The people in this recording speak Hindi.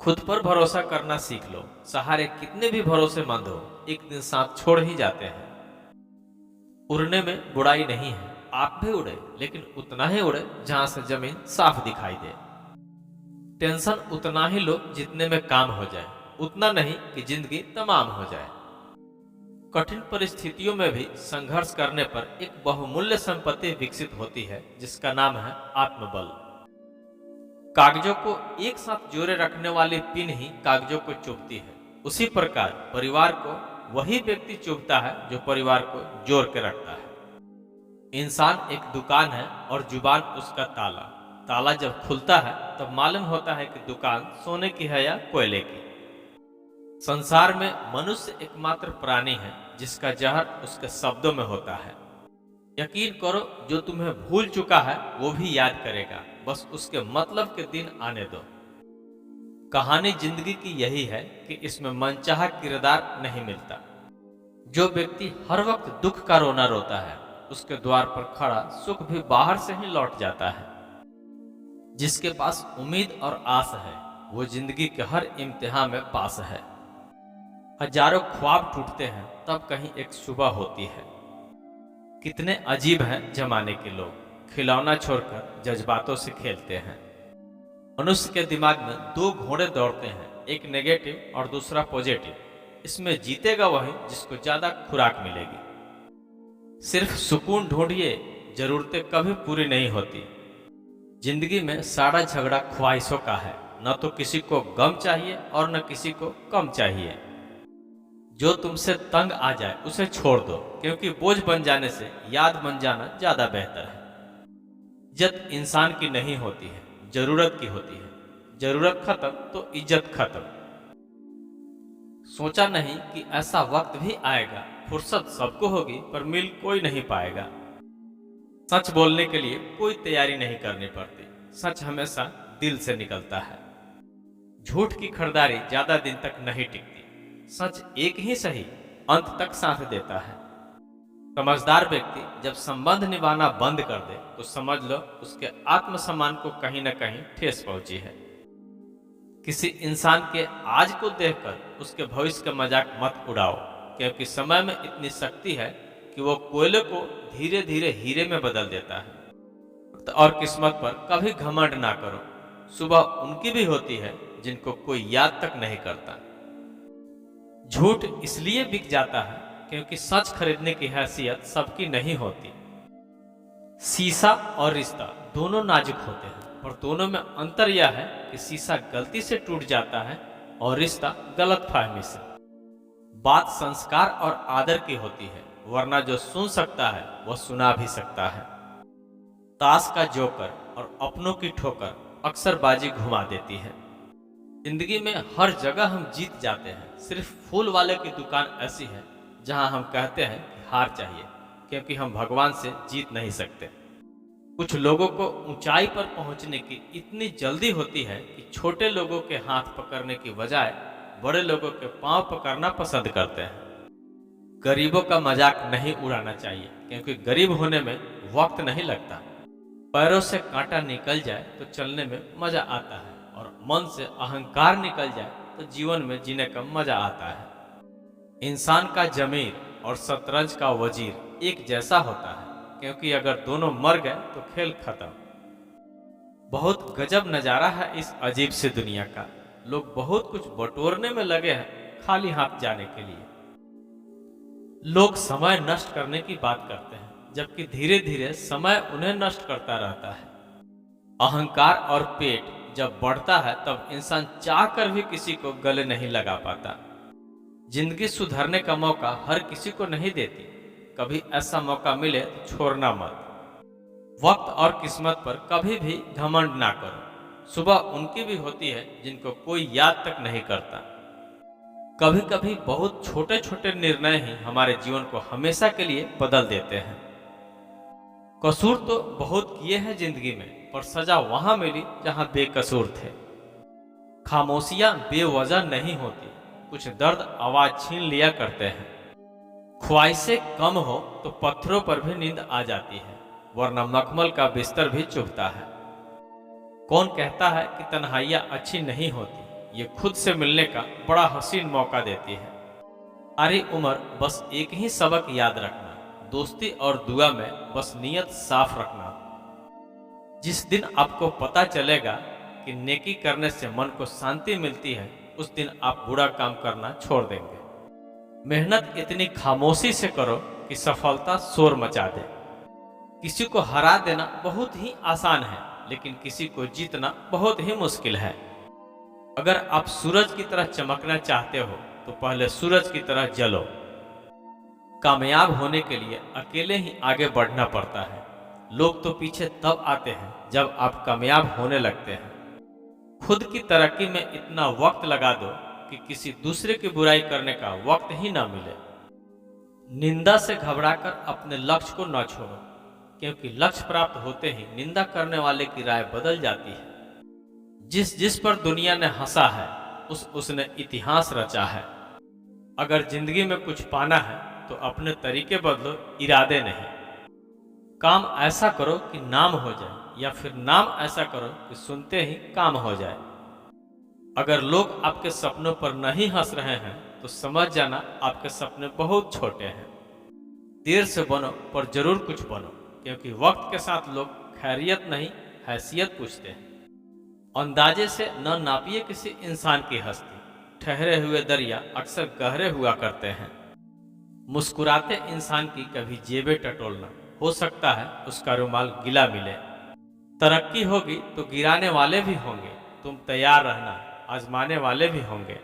खुद पर भरोसा करना सीख लो। सहारे कितने भी भरोसेमंद हो, एक दिन साथ छोड़ ही जाते हैं। उड़ने में बुराई नहीं है, आप भी उड़े, लेकिन उतना ही उड़े जहां से जमीन साफ दिखाई दे। टेंशन उतना ही लो जितने में काम हो जाए, उतना नहीं कि जिंदगी तमाम हो जाए। कठिन परिस्थितियों में भी संघर्ष करने पर एक बहुमूल्य संपत्ति विकसित होती है, जिसका नाम है आत्मबल। कागजों को एक साथ जोड़े रखने वाली पिन ही कागजों को चुभती है। उसी प्रकार परिवार को वही व्यक्ति चुभता है जो परिवार को जोड़ के रखता है। इंसान एक दुकान है और जुबान उसका ताला। ताला जब खुलता है तब मालूम होता है कि दुकान सोने की है या कोयले की। संसार में मनुष्य एकमात्र प्राणी है जिसका जहर उसके शब्दों में होता है। यकीन करो, जो तुम्हें भूल चुका है वो भी याद करेगा, बस उसके मतलब के दिन आने दो। कहानी जिंदगी की यही है कि इसमें मनचाहा किरदार नहीं मिलता। जो व्यक्ति हर वक्त दुख का रोना रोता है, उसके द्वार पर खड़ा सुख भी बाहर से ही लौट जाता है। जिसके पास उम्मीद और आस है, वो जिंदगी के हर इम्तिहान में पास है। हजारों ख्वाब टूटते हैं, तब कहीं एक सुबह होती है। कितने अजीब हैं जमाने के लोग, खिलौना छोड़कर जज्बातों से खेलते हैं। मनुष्य के दिमाग में दो घोड़े दौड़ते हैं, एक नेगेटिव और दूसरा पॉजिटिव। इसमें जीतेगा वही जिसको ज्यादा खुराक मिलेगी। सिर्फ सुकून ढूंढिए, जरूरतें कभी पूरी नहीं होती। जिंदगी में सारा झगड़ा ख्वाहिशों का है, न तो किसी को गम चाहिए और न किसी को कम चाहिए। जो तुमसे तंग आ जाए उसे छोड़ दो, क्योंकि बोझ बन जाने से याद बन जाना ज्यादा बेहतर है। इज्जत इंसान की नहीं होती है, जरूरत की होती है। जरूरत खत्म तो इज्जत खत्म। सोचा नहीं कि ऐसा वक्त भी आएगा, फुर्सत सबको होगी पर मिल कोई नहीं पाएगा। सच बोलने के लिए कोई तैयारी नहीं करनी पड़ती, सच हमेशा दिल से निकलता है। झूठ की खरीदारी ज्यादा दिन तक नहीं टिकती। सच एक ही सही अंत तक साथ देता है। समझदार व्यक्ति जब संबंध निभाना बंद कर दे तो समझ लो उसके आत्मसम्मान को कहीं न कहीं ठेस पहुंची है। किसी इंसान के आज को देखकर उसके भविष्य का मजाक मत उड़ाओ, क्योंकि समय में इतनी शक्ति है कि वो कोयले को धीरे धीरे हीरे में बदल देता है। और किस्मत पर कभी घमंड ना करो, सुबह उनकी भी होती है जिनको कोई याद तक नहीं करता। झूठ इसलिए बिक जाता है क्योंकि सच खरीदने की हैसियत सबकी नहीं होती। शीशा और रिश्ता दोनों नाजुक होते हैं, पर दोनों में अंतर यह है कि शीशा गलती से टूट जाता है और रिश्ता गलतफहमी से। बात संस्कार और आदर की होती है, वरना जो सुन सकता है वह सुना भी सकता है। ताश का जोकर और अपनों की ठोकर अक्सर बाजी घुमा देती है। जिंदगी में हर जगह हम जीत जाते हैं, सिर्फ फूल वाले की दुकान ऐसी है जहां हम कहते हैं कि हार चाहिए, क्योंकि हम भगवान से जीत नहीं सकते। कुछ लोगों को ऊंचाई पर पहुंचने की इतनी जल्दी होती है कि छोटे लोगों के हाथ पकड़ने की बजाय बड़े लोगों के पांव पकड़ना पसंद करते हैं। गरीबों का मजाक नहीं उड़ाना चाहिए, क्योंकि गरीब होने में वक्त नहीं लगता। पैरों से कांटा निकल जाए तो चलने में मजा आता है, और मन से अहंकार निकल जाए तो जीवन में जीने का मजा आता है। इंसान का जमीर और शतरंज का वजीर एक जैसा होता है, क्योंकि अगर दोनों मर गए तो खेल खत्म। बहुत गजब नजारा है इस अजीब सी दुनिया का। लोग बहुत कुछ बटोरने में लगे हैं खाली हाथ जाने के लिए। लोग समय नष्ट करने की बात करते हैं, जबकि धीरे धीरे समय उन्हें नष्ट करता रहता है। अहंकार और पेट जब बढ़ता है तब इंसान चाह कर भी किसी को गले नहीं लगा पाता। जिंदगी सुधरने का मौका हर किसी को नहीं देती, कभी ऐसा मौका मिले तो छोड़ना मत। वक्त और किस्मत पर कभी भी घमंड ना करो, सुबह उनकी भी होती है जिनको कोई याद तक नहीं करता। कभी कभी बहुत छोटे छोटे निर्णय ही हमारे जीवन को हमेशा के लिए बदल देते हैं। कसूर तो बहुत किए हैं जिंदगी में, पर सजा वहां मिली जहां बेकसूर थे। खामोशियां बेवजह नहीं होती, कुछ दर्द आवाज छीन लिया करते हैं। ख्वाहिशें कम हो तो पत्थरों पर भी नींद आ जाती है, वरना मखमल का बिस्तर भी चुभता है। कौन कहता है कि तन्हाइयां अच्छी नहीं होती? ये खुद से मिलने का बड़ा हसीन मौका देती है। सारी उम्र बस एक ही सबक याद रखना, दोस्ती और दुआ में बस नीयत साफ रखना। जिस दिन आपको पता चलेगा कि नेकी करने से मन को शांति मिलती है, उस दिन आप बुरा काम करना छोड़ देंगे। मेहनत इतनी खामोशी से करो कि सफलता शोर मचा दे। किसी को हरा देना बहुत ही आसान है, लेकिन किसी को जीतना बहुत ही मुश्किल है। अगर आप सूरज की तरह चमकना चाहते हो तो पहले सूरज की तरह जलो। कामयाब होने के लिए अकेले ही आगे बढ़ना पड़ता है। लोग तो पीछे तब आते हैं जब आप कामयाब होने लगते हैं। खुद की तरक्की में इतना वक्त लगा दो कि किसी दूसरे की बुराई करने का वक्त ही ना मिले। निंदा से घबराकर अपने लक्ष्य को न छोड़ो, क्योंकि लक्ष्य प्राप्त होते ही निंदा करने वाले की राय बदल जाती है। जिस जिस पर दुनिया ने हंसा है, उसने इतिहास रचा है। अगर जिंदगी में कुछ पाना है तो अपने तरीके बदलो, इरादे नहीं। काम ऐसा करो कि नाम हो जाए, या फिर नाम ऐसा करो कि सुनते ही काम हो जाए। अगर लोग आपके सपनों पर नहीं हंस रहे हैं तो समझ जाना आपके सपने बहुत छोटे हैं। देर से बनो पर जरूर कुछ बनो, क्योंकि वक्त के साथ लोग खैरियत नहीं हैसियत पूछते हैं। अंदाजे से न नापिए किसी इंसान की हस्ती, ठहरे हुए दरिया अक्सर गहरे हुआ करते हैं। मुस्कुराते इंसान की कभी जेबें टटोलना, हो सकता है उसका रुमाल गीला मिले। तरक्की होगी तो गिराने वाले भी होंगे, तुम तैयार रहना, आजमाने वाले भी होंगे।